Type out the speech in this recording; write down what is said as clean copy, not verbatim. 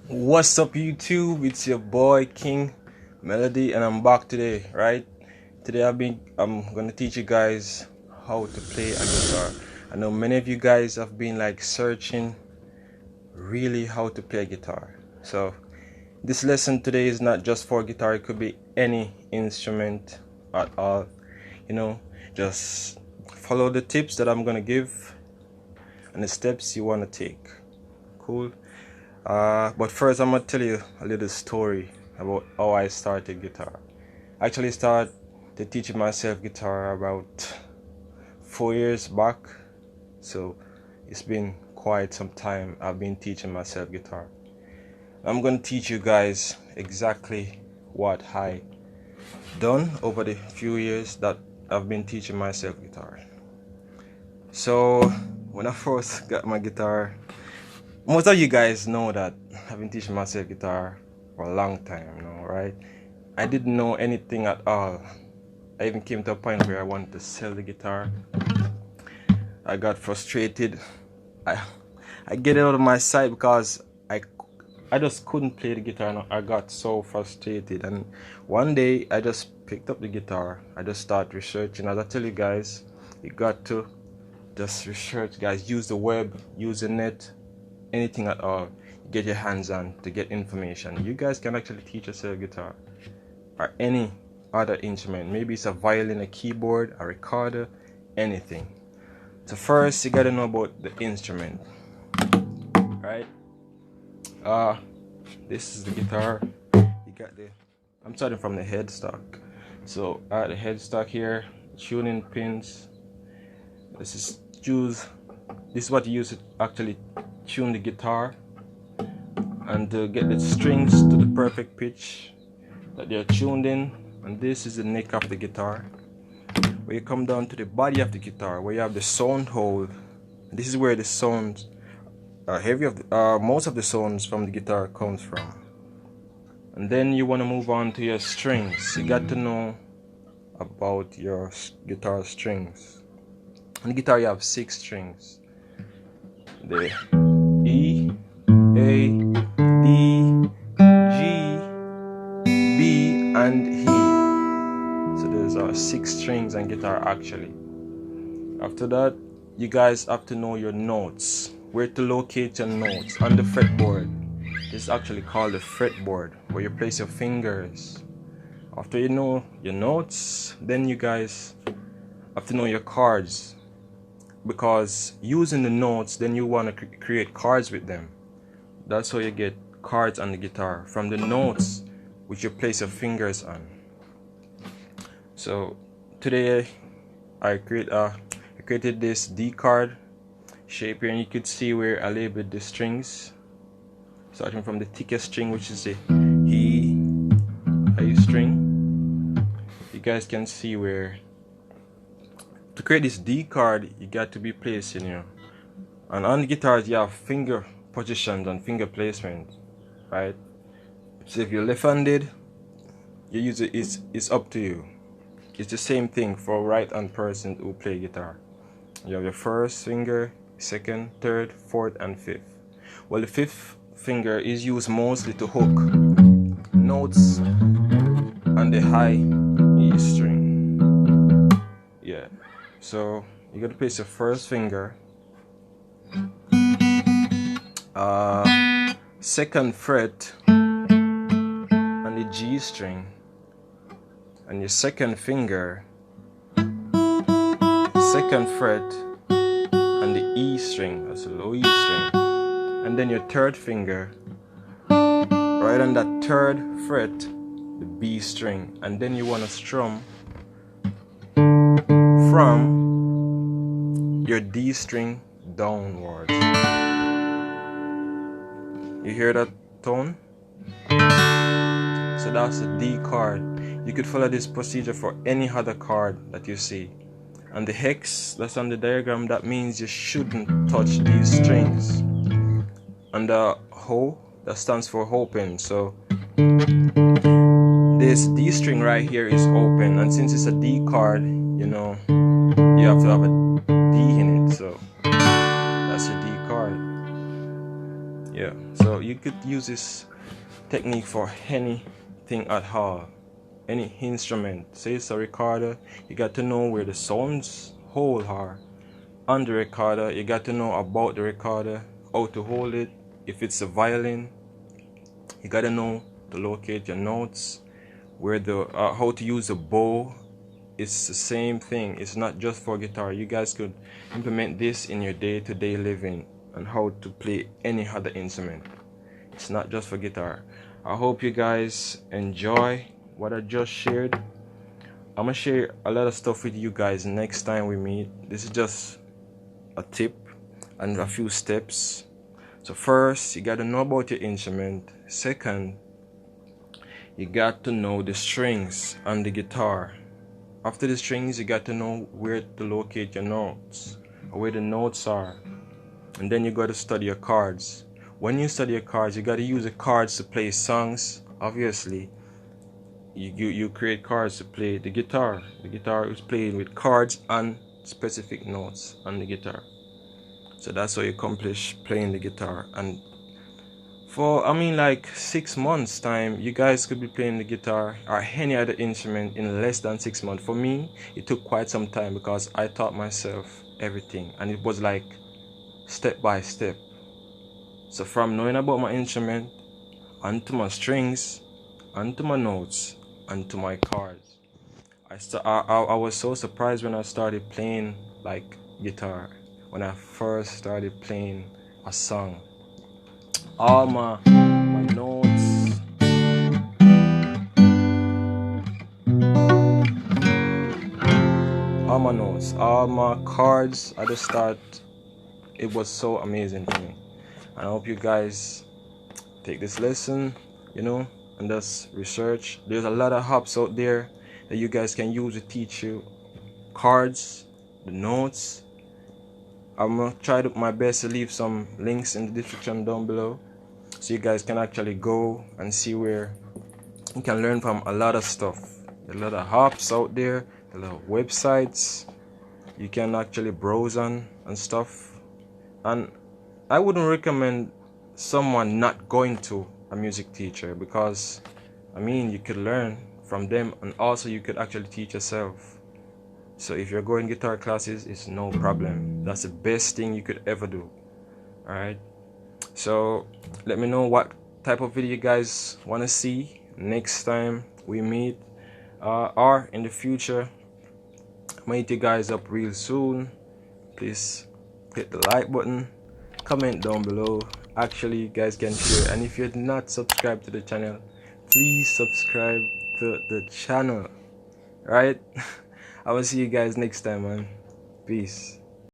What's up, YouTube? It's your boy King Melody, and I'm back today. Right today, I'm gonna teach you guys how to play a guitar. I know many of you guys have been like searching really how to play a guitar. So this lesson today is not just for guitar. It could be any instrument at all. Just follow the tips that I'm gonna give and the steps you wanna take. Cool. But first, I'm gonna tell you a little story about how I started guitar. I actually started teaching myself guitar about 4 years back, so it's been quite some time I've been teaching myself guitar. I'm gonna teach you guys exactly what I done over the few years that I've been teaching myself guitar. So when I first got my guitar, most of you guys know that I've been teaching myself guitar for a long time, right? I didn't know anything at all. I even came to a point where I wanted to sell the guitar. I got frustrated. I get it out of my sight because I just couldn't play the guitar, and I got so frustrated. And one day I just picked up the guitar. I just started researching. As I tell you guys, you got to just research, guys. Use the web, use the net, anything at all, get your hands on to get information. You guys can actually teach yourself guitar or any other instrument. Maybe it's a violin, a keyboard, a recorder, anything. So first you gotta know about the instrument, right? This is the guitar. You got I'm starting from the headstock. So I have the headstock here, tuning pins. This is what you use to actually tune the guitar and to get the strings to the perfect pitch that they're tuned in. And this is the neck of the guitar, where you come down to the body of the guitar, where you have the sound hole. This is where the sounds most of the sounds from the guitar comes from. And then you want to move on to your strings. You got to know about your guitar strings. On the guitar you have 6 strings: the E, A, D, G, B, and E. So those are 6 strings on guitar actually. After that, you guys have to know your notes, where to locate your notes on the fretboard. This is actually called the fretboard, where you place your fingers. After you know your notes, then you guys have to know your chords, because using the notes, then you want to create chords with them. That's how you get chords on the guitar, from the notes which you place your fingers on. So today I created this D chord shape here, and you could see where I labeled the strings, starting from the thickest string, which is the E, A string. You guys can see where to create this D chord you got to be placing here. And on the guitars you have finger positions and finger placement, right? So if you're left-handed, you use it. It's up to you. It's the same thing for right-hand person who play guitar. You have your first finger, second, third, fourth, and fifth. Well, the fifth finger is used mostly to hook notes on the high E string. Yeah. So you gotta place your first finger, second fret on the G string, and your second finger, second fret on the E string, that's a low E string, and then your third finger right on that third fret, the B string, and then you want to strum from your D string downwards. You hear that tone? So that's the D chord. You could follow this procedure for any other chord that you see. And the hex that's on the diagram, that means you shouldn't touch these strings. And the Ho, that stands for open. So this D string right here is open, and since it's a D chord, you have to have a D in it. So that's a D chord. Yeah. So you could use this technique for anything at all, any instrument. Say it's a recorder, you got to know where the sounds hole are on the recorder. You got to know about the recorder, how to hold it. If it's a violin, you got to know to locate your notes, where the how to use a bow. It's the same thing. It's not just for guitar. You guys could implement this in your day-to-day living and how to play any other instrument. It's not just for guitar. I hope you guys enjoy what I just shared. I'm gonna share a lot of stuff with you guys next time we meet. This is just a tip and a few steps. So first, you got to know about your instrument. Second, you got to know the strings on the guitar. After the strings, you got to know where to locate your notes, or where the notes are. And then you got to study your chords. When you study your chords, you got to use the chords to play songs. Obviously, you create chords to play the guitar. The guitar is playing with chords and specific notes on the guitar. So that's how you accomplish playing the guitar. And for like 6 months time, you guys could be playing the guitar or any other instrument in less than 6 months. For me, it took quite some time because I taught myself everything, and it was like step by step. So from knowing about my instrument, onto my strings, onto my notes, onto my chords. I was so surprised when I started playing like guitar. When I first started playing a song, all my notes, all my chords at the start, it was so amazing to me. And I hope you guys take this lesson, and just research. There's a lot of apps out there that you guys can use to teach you chords, the notes. I'm gonna try my best to leave some links in the description down below, so you guys can actually go and see where you can learn from a lot of stuff. There are a lot of apps out there, a lot of websites you can actually browse on and stuff. And I wouldn't recommend someone not going to a music teacher, because you could learn from them, and also you could actually teach yourself. So if you're going guitar classes, it's no problem. That's the best thing you could ever do. Alright, so let me know what type of video you guys want to see next time we meet, or in the future. I'll meet you guys up real soon. Please hit the like button, comment down below. Actually, you guys can share, and if you're not subscribed to the channel, please subscribe to the channel. Right? I will see you guys next time, man. Peace.